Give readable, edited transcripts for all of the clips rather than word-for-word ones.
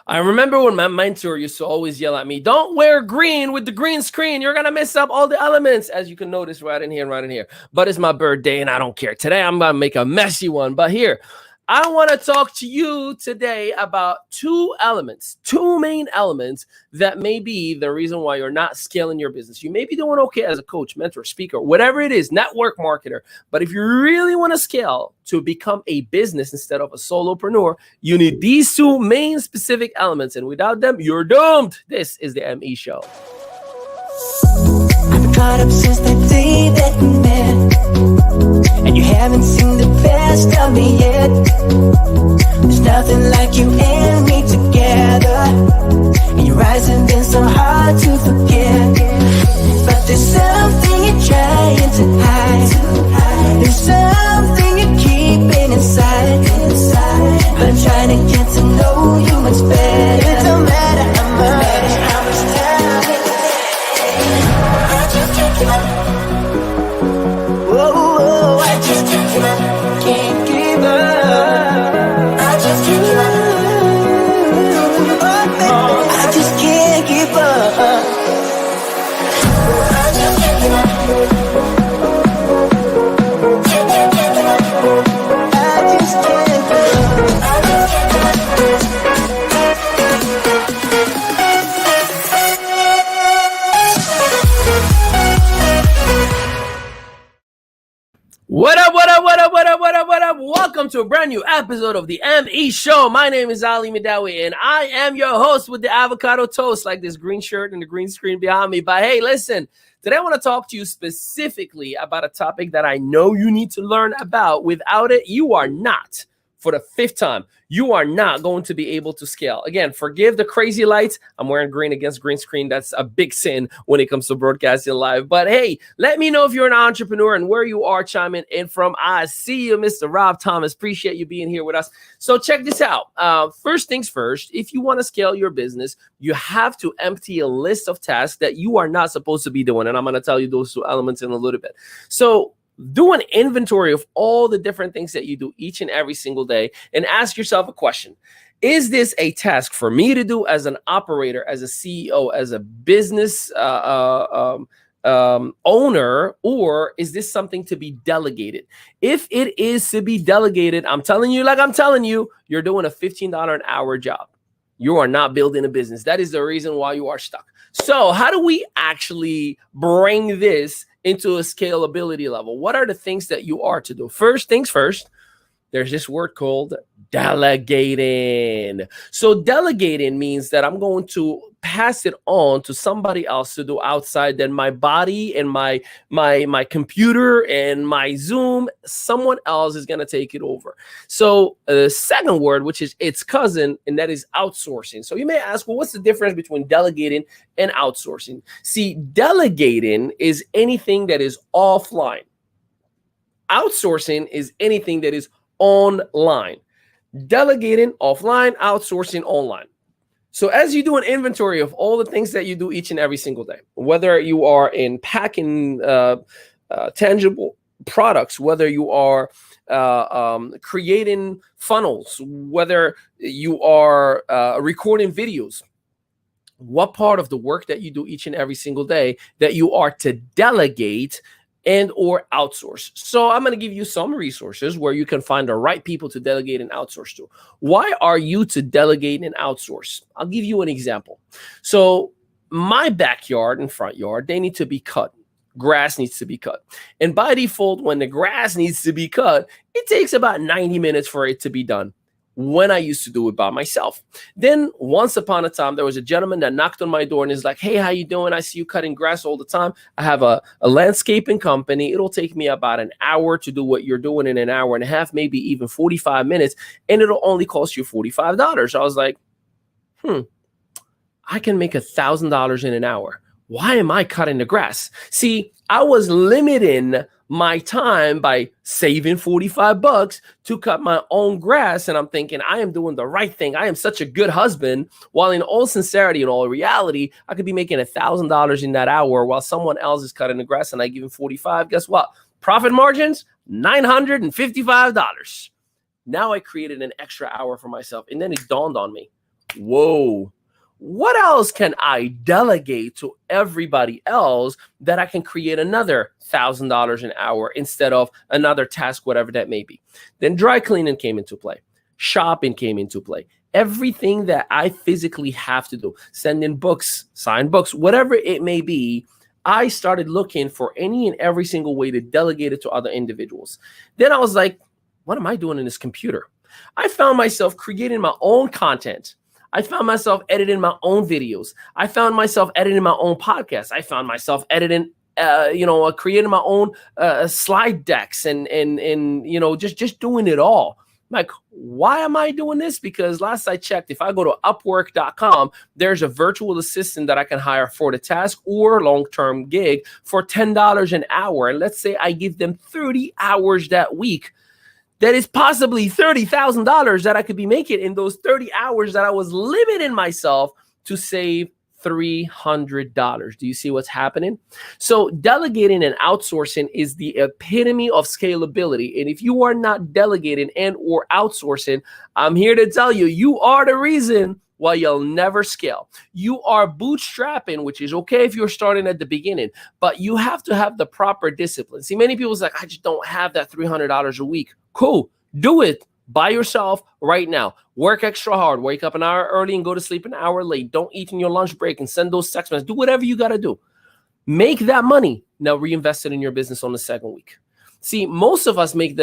I remember when my mentor used to always yell at me, don't wear green with the green screen. You're going to mess up all the elements, as you can notice right in here and right in here. But it's my birthday and I don't care. Today, I'm going to make a messy one. But here, I want to talk to you today about two main elements that may be the reason why you're not scaling your business. You may be doing okay as a coach, mentor, speaker, whatever it is, network marketer. But if you really want to scale to become a business instead of a solopreneur, you need these two main specific elements. And without them, you're doomed. This is the ME Show. I've been caught up since the day that we met, and you haven't seen the best of me yet. There's nothing like you and me together, and your eyes have been so hard to forget. But there's something you're trying to hide. There's something you're keeping inside. But I'm trying to get to know you much better. It don't matter how much time it takes. I just can't give up. Whoa, I just can't give up. Can't give up. I just can't give up. I just can't give up. I just can't give up. Can't give up. I just can't give up. I just can't give up. What up? Welcome to a brand new episode of the ME Show. My name is Ali Midawi, and I am your host with the avocado toast, like this green shirt and the green screen behind me. But hey, listen, today I want to talk to you specifically about a topic that I know you need to learn about. Without it, you are not, for the fifth time, you are not going to be able to scale. Again, forgive the crazy lights. I'm wearing green against green screen. That's a big sin when it comes to broadcasting live. But hey, let me know if you're an entrepreneur and where you are chiming in from. I see you, Mr. Rob Thomas. Appreciate you being here with us. So check this out. First things first, if you want to scale your business, you have to empty a list of tasks that you are not supposed to be doing. And I'm going to tell you those two elements in a little bit. So do an inventory of all the different things that you do each and every single day and ask yourself a question. Is this a task for me to do as an operator, as a CEO, as a business owner, or is this something to be delegated? If it is to be delegated, I'm telling you, you're doing a $15 an hour job. You are not building a business. That is the reason why you are stuck. So how do we actually bring this into a scalability level? What are the things that you are to do? First things first, there's this word called delegating. So delegating means that I'm going to pass it on to somebody else to do outside than my body and my computer and my Zoom. Someone else is going to take it over. So the second word, which is its cousin, and that is outsourcing. So you may ask, well, what's the difference between delegating and outsourcing? See, delegating is anything that is offline. Outsourcing is anything that is online. Delegating offline, outsourcing online. So as you do an inventory of all the things that you do each and every single day, whether you are in packing tangible products, whether you are creating funnels, whether you are recording videos, what part of the work that you do each and every single day that you are to delegate and or outsource. So I'm going to give you some resources where you can find the right people to delegate and outsource to. Why are you to delegate and outsource? I'll give you an example. So my backyard and front yard, they need to be cut. Grass needs to be cut. And by default, when the grass needs to be cut, it takes about 90 minutes for it to be done. When I used to do it by myself. Then once upon a time, there was a gentleman that knocked on my door and is like, hey, how you doing? I see you cutting grass all the time. I have a landscaping company. It'll take me about an hour to do what you're doing in an hour and a half, maybe even 45 minutes. And it'll only cost you $45. I was like, I can make $1,000 in an hour. Why am I cutting the grass? See, I was limiting my time by saving $45 to cut my own grass. And I'm thinking, I am doing the right thing. I am such a good husband. While in all sincerity and all reality, I could be making $1,000 in that hour while someone else is cutting the grass and I give him 45. Guess what? Profit margins, $955. Now I created an extra hour for myself. And then it dawned on me, whoa, what else can I delegate to everybody else that I can create another $1,000 an hour instead of another task, whatever that may be? Then dry cleaning came into play. Shopping came into play. Everything that I physically have to do, send in books, sign books, whatever it may be, I started looking for any and every single way to delegate it to other individuals. Then I was like, what am I doing in this computer? I found myself creating my own content. I found myself editing my own videos. I found myself editing my own podcast. I found myself editing, creating my own slide decks and just doing it all. Like, why am I doing this? Because last I checked, if I go to Upwork.com, there's a virtual assistant that I can hire for the task or long-term gig for $10 an hour. And let's say I give them 30 hours that week. That is possibly $30,000 that I could be making in those 30 hours that I was limiting myself to save $300. Do you see what's happening? So delegating and outsourcing is the epitome of scalability. And if you are not delegating and or outsourcing, I'm here to tell you, you are the reason why you'll never scale. You are bootstrapping, which is okay if you're starting at the beginning, but you have to have the proper discipline. See, many people's like, I just don't have that $300 a week. Cool, do it by yourself right now. Work extra hard, wake up an hour early and go to sleep an hour late. Don't eat in your lunch break and send those text messages. Do whatever you got to do. Make that money. Now reinvest it in your business on the second week. See, most of us make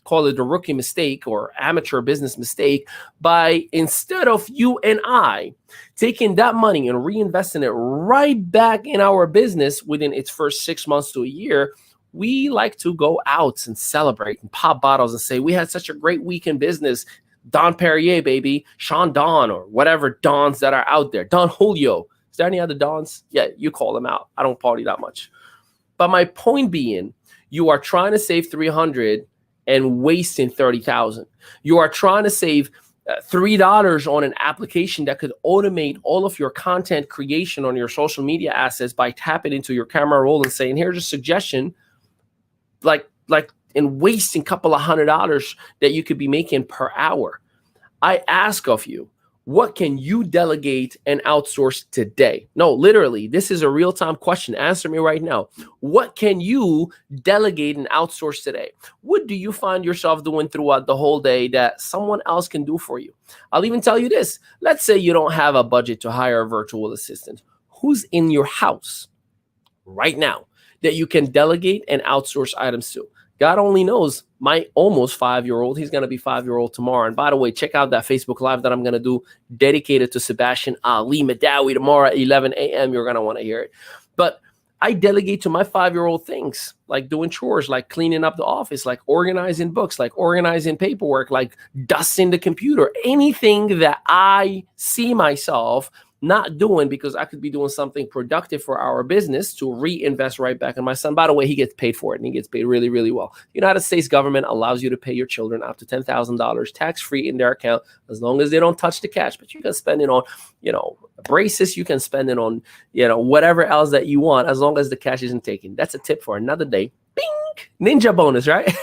call it the rookie mistake or amateur business mistake by, instead of you and I taking that money and reinvesting it right back in our business within its first 6 months to a year, we like to go out and celebrate and pop bottles and say, we had such a great week in business. Don Perrier, baby, Sean Don, or whatever Dons that are out there. Don Julio. Is there any other Dons? Yeah, you call them out. I don't party that much. But my point being, you are trying to save 300 and wasting 30,000. You are trying to save $3 on an application that could automate all of your content creation on your social media assets by tapping into your camera roll and saying, here's a suggestion, like and wasting a couple of $100 that you could be making per hour. I ask of you, what can you delegate and outsource today? No, literally, this is a real-time question. Answer me right now. What can you delegate and outsource today? What do you find yourself doing throughout the whole day that someone else can do for you? I'll even tell you this. Let's say you don't have a budget to hire a virtual assistant. Who's in your house right now that you can delegate and outsource items to? God only knows. My almost 5-year-old, he's going to be 5-year-old tomorrow. And by the way, check out that Facebook Live that I'm going to do dedicated to Sebastian Ali Madawi tomorrow at 11 a.m. You're going to want to hear it. But I delegate to my 5-year-old things like doing chores, like cleaning up the office, like organizing books, like organizing paperwork, like dusting the computer, anything that I see myself not doing because I could be doing something productive for our business to reinvest right back in my son. By the way, he gets paid for it and he gets paid really, really well. The United States government allows you to pay your children up to $10,000 tax-free in their account as long as they don't touch the cash. But you can spend it on, braces. You can spend it on, whatever else that you want as long as the cash isn't taken. That's a tip for another day. Bing! Ninja bonus, right?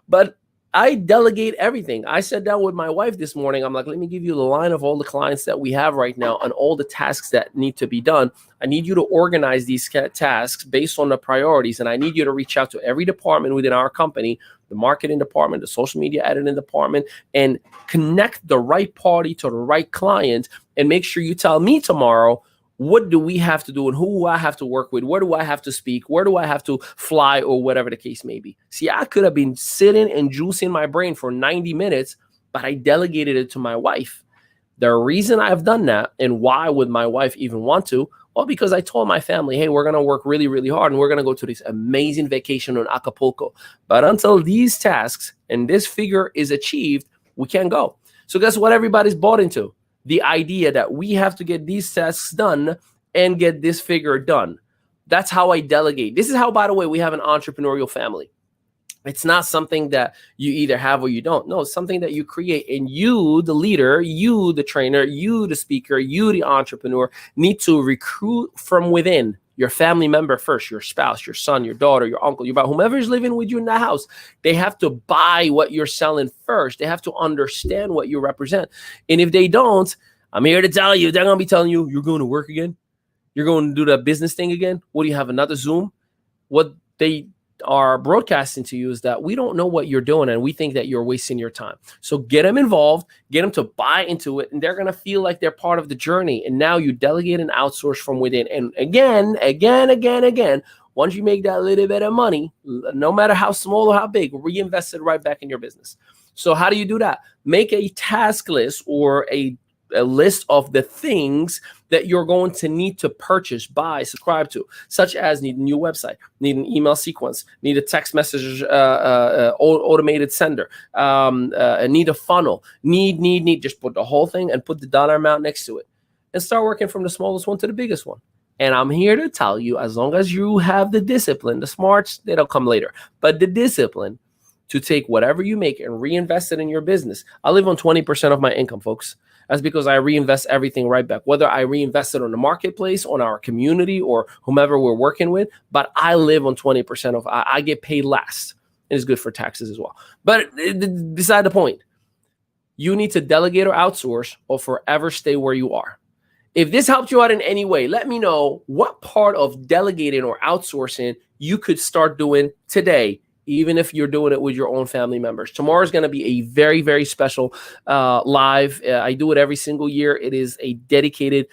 But I delegate everything. I sat down with my wife this morning. I'm like, let me give you the line of all the clients that we have right now and all the tasks that need to be done. I need you to organize these tasks based on the priorities. And I need you to reach out to every department within our company, the marketing department, the social media editing department, and connect the right party to the right client. And make sure you tell me tomorrow, what do we have to do and who do I have to work with? Where do I have to speak? Where do I have to fly or whatever the case may be? See, I could have been sitting and juicing my brain for 90 minutes, but I delegated it to my wife. The reason I've done that and why would my wife even want to? Well, because I told my family, hey, we're going to work really, really hard and we're going to go to this amazing vacation on Acapulco. But until these tasks and this figure is achieved, we can't go. So guess what everybody's bought into? The idea that we have to get these tasks done and get this figure done. That's how I delegate. This is how, by the way, we have an entrepreneurial family. It's not something that you either have or you don't. No, it's something that you create. And you, the leader, you, the trainer, you, the speaker, you, the entrepreneur, need to recruit from within your family member first, your spouse, your son, your daughter, your uncle, your whomever is living with you in the house. They have to buy what you're selling first. They have to understand what you represent. And if they don't, I'm here to tell you, they're going to be telling you, you're going to work again? You're going to do that business thing again? What do you have, another Zoom? What they are broadcasting to you is that we don't know what you're doing and we think that you're wasting your time. So get them involved, get them to buy into it, and they're going to feel like they're part of the journey. And now you delegate and outsource from within. And again, once you make that little bit of money, no matter how small or how big, reinvest it right back in your business. So how do you do that? Make a task list or a list of the things that you're going to need to purchase, buy, subscribe to, such as need a new website, need an email sequence, need a text message automated sender, need a funnel, need, just put the whole thing and put the dollar amount next to it and start working from the smallest one to the biggest one. And I'm here to tell you, as long as you have the discipline, the smarts, they'll come later, but the discipline to take whatever you make and reinvest it in your business. I live on 20% of my income, folks. That's because I reinvest everything right back, whether I reinvest it on the marketplace, on our community, or whomever we're working with. But I live on 20% of, I get paid last. It is good for taxes as well. But beside the point, you need to delegate or outsource or forever stay where you are. If this helped you out in any way, let me know what part of delegating or outsourcing you could start doing today, even if you're doing it with your own family members. Tomorrow is going to be a very, very special live. I do it every single year. It is a dedicated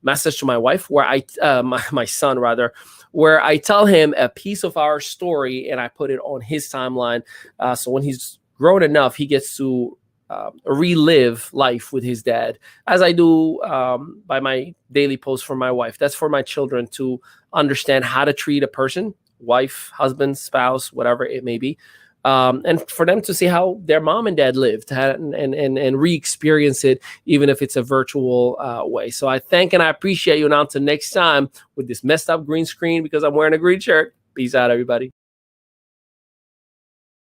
message to my wife, where my son rather, where I tell him a piece of our story and I put it on his timeline. So when he's grown enough, he gets to relive life with his dad, as I do by my daily post for my wife. That's for my children to understand how to treat a person, wife, husband, spouse, whatever it may be, and for them to see how their mom and dad lived and re-experience it, even if it's a virtual way. So I thank and I appreciate you. And until next time with this messed up green screen, because I'm wearing a green shirt. Peace out, everybody.